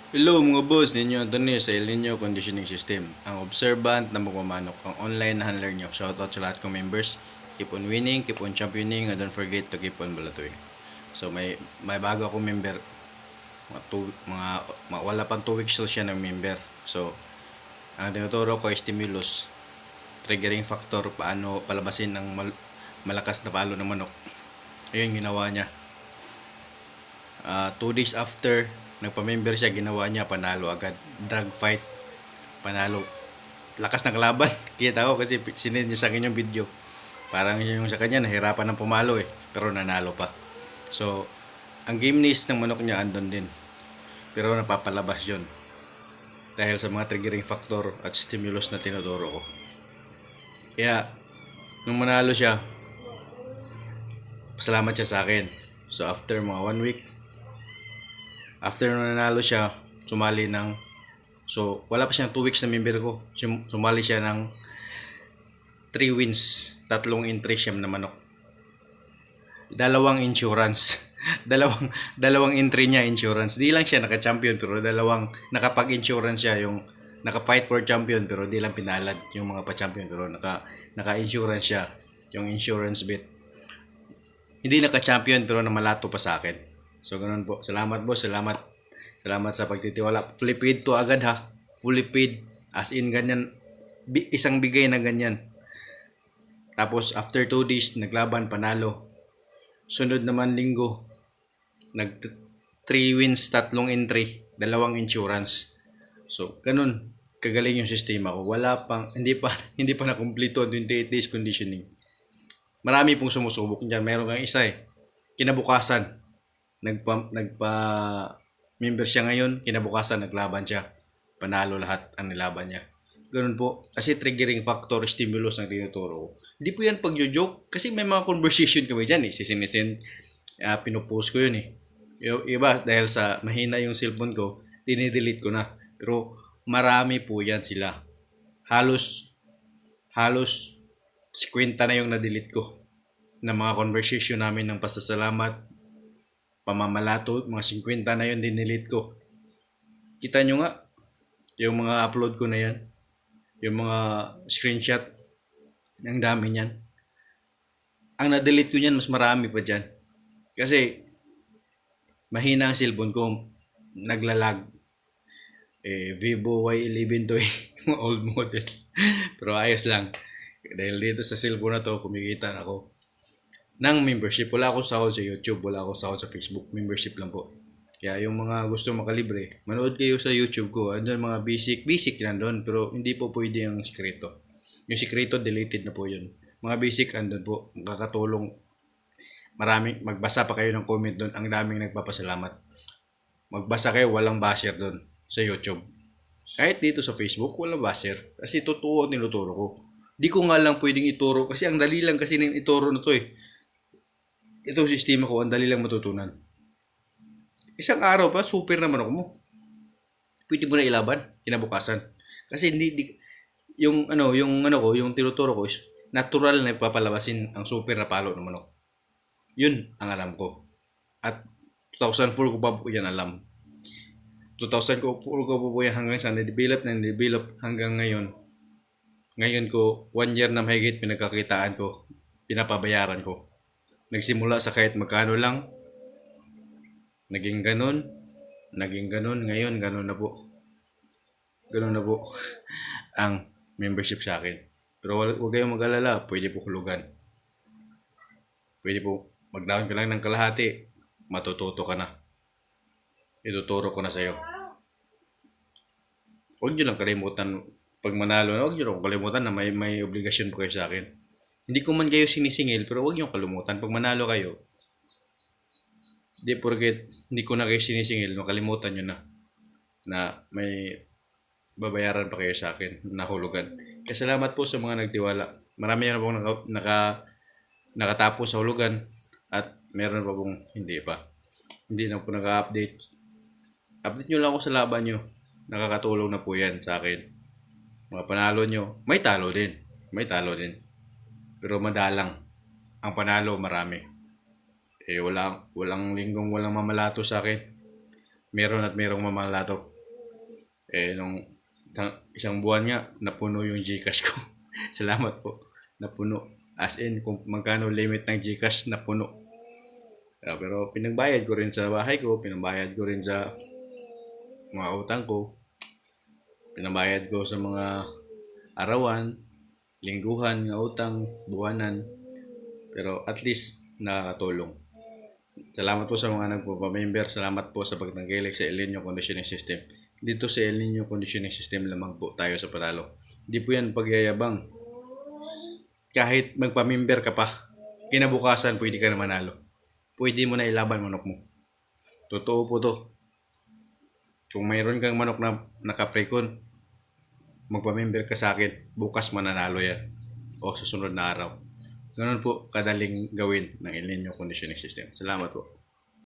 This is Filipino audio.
Hello mga boss, ninyo Antonio sa El Nino Conditioning System. Ang observant na magmamanok, ang online handler nyo. Shoutout sa lahat kong members. Keep on winning, keep on championing, and don't forget to keep on balatoy. So may bago akong member. Wala pang 2 weeks so siya ng member. So ang tinuturo ko ay stimulus, triggering factor, paano palabasin ng malakas na palo ng manok. Ayun ginawa niya. 2 days after nagpa-member siya, ginawa niya, panalo agad. Drag fight, panalo. Lakas ng kalaban. Kita ko kasi sinend niya sa akin yung video. Parang yung sa kanya, nahirapan ng pumalo pero nanalo pa. So, ang gameness ng manok niya andun din. Pero napapalabas yun. Dahil sa mga triggering factor at stimulus na tinuturo ko. Kaya, nung manalo siya, pasalamat siya sa akin. So, after mga 1 week, after nung nanalo siya, sumali ng, so wala pa siyang 2 weeks na member ko. Sumali siya ng 3 wins, 3 entry siyam na manok. Dalawang insurance. dalawang entry niya insurance. Di lang siya naka-champion pero dalawang nakapag-insurance siya, yung naka-fight for champion pero di lang pinalad yung mga pa-champion pero naka-insurance siya, yung insurance bit. Hindi naka-champion pero namalato pa sa akin. So ganun po. Salamat boss, salamat. Salamat sa pagtitiwala. Fully paid to agad ha. Fully paid. As in ganyan. Isang bigay na ganyan. Tapos after 2 days, naglaban, panalo. Sunod naman linggo, nag 3 wins, 3 entry, 2 insurance. So ganun. Kagaling yung sistema ko. Wala pang, hindi pa na kumpleto ang 28 days conditioning. Marami pong sumusubok diyan. Meron kang isa kinabukasan, nagpa member siya ngayon, kinabukasan naglaban siya, panalo lahat ang nilaban niya. Ganun po, kasi triggering factor, stimulus ang tinuturo ko. Hindi po yan pagjo-joke, kasi may mga conversation kami dyan sisinisin, pinupost ko yun yung iba, dahil sa mahina yung cellphone ko, dinidelete ko na. Pero marami po yan sila. Halos 50 na yung na-delete ko na mga conversation namin ng pasasalamat, pamamalato, mga 50 na yun dinelete ko. Kita nyo nga, yung mga upload ko na yan, yung mga screenshot, ang dami niyan. Ang na-delete ko niyan, mas marami pa dyan. Kasi, mahina ang cellphone ko, naglalag. Vivo Y11 to yung old model. Pero ayos lang. Dahil dito sa cellphone na to, kumikita na ako ng membership. Wala ako sahod sa YouTube, wala ako sahod sa Facebook. Membership lang po. Kaya yung mga gusto makalibre, manood kayo sa YouTube ko. Andun mga basic lang doon. Pero hindi po pwede yung sikreto. Yung sikreto, deleted na po yun. Mga basic andun po. Makakatulong. Maraming, magbasa pa kayo ng comment doon. Ang daming nagpapasalamat. Magbasa kayo, walang basher doon sa YouTube. Kahit dito sa Facebook, walang basher. Kasi totoo ang tinuturo ko. Di ko nga lang pwedeng ituro kasi ang dali lang kasi ng ituro na to Ito sistema ko, ang dali lang matutunan. Isang araw pa, super naman ako mo. Pwede mo na ilaban, kinabukasan. Kasi yung yung tinuturo ko is natural na ipapalabasin ang super na palo ng manok. Yun ang alam ko. At 2004 ko pa po yan alam. 2004 ko po yan hanggang sa na-develop hanggang ngayon. Ngayon ko, 1 year na mahigit pinagkakitaan ko, pinapabayaran ko. Nagsimula sa kahit magkano lang, naging ganun, ngayon ganun na po. Ganun na po ang membership sa akin. Pero huwag kayong mag-alala, pwede po hulugan. Pwede po, mag-down ka lang ng kalahati, matututo ka na. Ituturo ko na sa'yo. Huwag nyo lang kalimutan, pag manalo na, huwag nyo lang kalimutan na may obligasyon po kayo sa akin. Hindi ko man kayo sinisingil, pero huwag nyo kalimutan. Pag manalo kayo, hindi ko na kayo sinisingil, makalimutan nyo na may babayaran pa kayo sa akin, nahulugan. Kaya salamat po sa mga nagtiwala. Marami na pong nakatapos sa hulugan at meron pa pong hindi pa. Hindi na po naka-update. Update nyo lang ako sa laban nyo. Nakakatulong na po yan sa akin. Mga panalo nyo, may talo din. Pero madalang. Ang panalo marami. Walang linggong walang mamalato sa akin. Meron at merong mamalato. Nung isang buwan nga, napuno yung Gcash ko. Salamat po. Napuno. As in, kung magkano limit ng Gcash, napuno. Pero pinagbayad ko rin sa bahay ko, pinagbayad ko rin sa mga utang ko, pinabayad ko sa mga arawan, lingguhan nga utang, buwanan. Pero at least nakakatulong. Salamat po sa mga nagpapamember. Salamat po sa pagtangkilik sa El Nino Conditioning System. Dito sa El Nino Conditioning System lamang po tayo sa panalo. Hindi po yan pagyayabang. Kahit magpamember ka pa, kinabukasan pwede ka na manalo. Pwede mo na ilaban manok mo. Totoo po to. Kung mayroon kang manok na naka-precon, magpamember ka sa akin, bukas mananalo yan. O susunod na araw. Ganun po kadaling gawin ng El Nino Conditioning System. Salamat po.